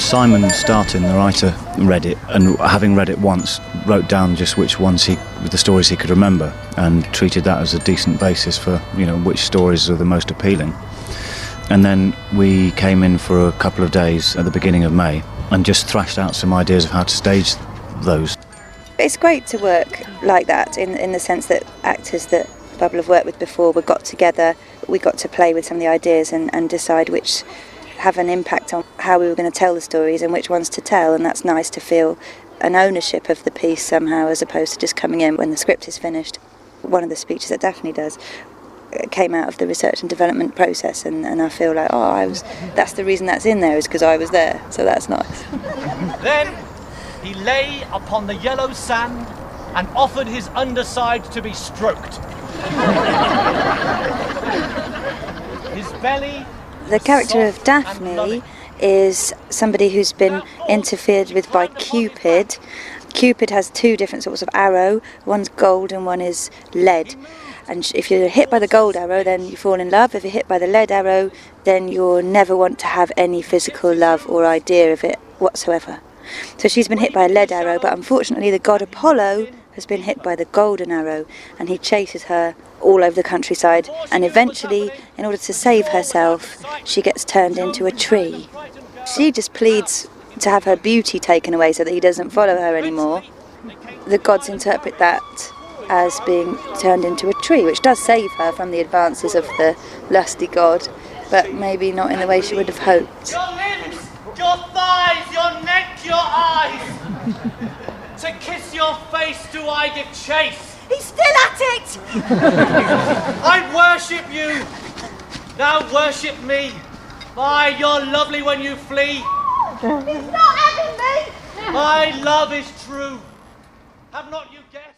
Simon Startin, the writer, read it, and having read it once, wrote down just which ones the stories he could remember, and treated that as a decent basis for, which stories are the most appealing. And then we came in for a couple of days at the beginning of May and just thrashed out some ideas of how to stage those. It's great to work like that in the sense that actors that Bubble have worked with before, we got together, we got to play with some of the ideas and decide which have an impact on how we were going to tell the stories and which ones to tell, and that's nice to feel an ownership of the piece somehow, as opposed to just coming in when the script is finished. One of the speeches that Daphne does came out of the research and development process, and I feel like, that's the reason that's in there, is because I was there, so that's nice. Then he lay upon the yellow sand and offered his underside to be stroked. His belly... The character of Daphne is somebody who's been interfered with by Cupid. Cupid has two different sorts of arrow, one's gold and one is lead. And if you're hit by the gold arrow, then you fall in love. If you're hit by the lead arrow, then you'll never want to have any physical love or idea of it whatsoever. So she's been hit by a lead arrow, but unfortunately the god Apollo has been hit by the golden arrow, and he chases her all over the countryside, and eventually, in order to save herself, she gets turned into a tree. She just pleads to have her beauty taken away so that he doesn't follow her anymore. The gods interpret that as being turned into a tree, which does save her from the advances of the lusty god, but maybe not in the way she would have hoped. Your lips, your thighs, your neck, your eyes. To kiss your face do I give chase. He's still at it! I worship you. Now worship me. My, you're lovely when you flee. He's not having me! My love is true. Have not you guessed?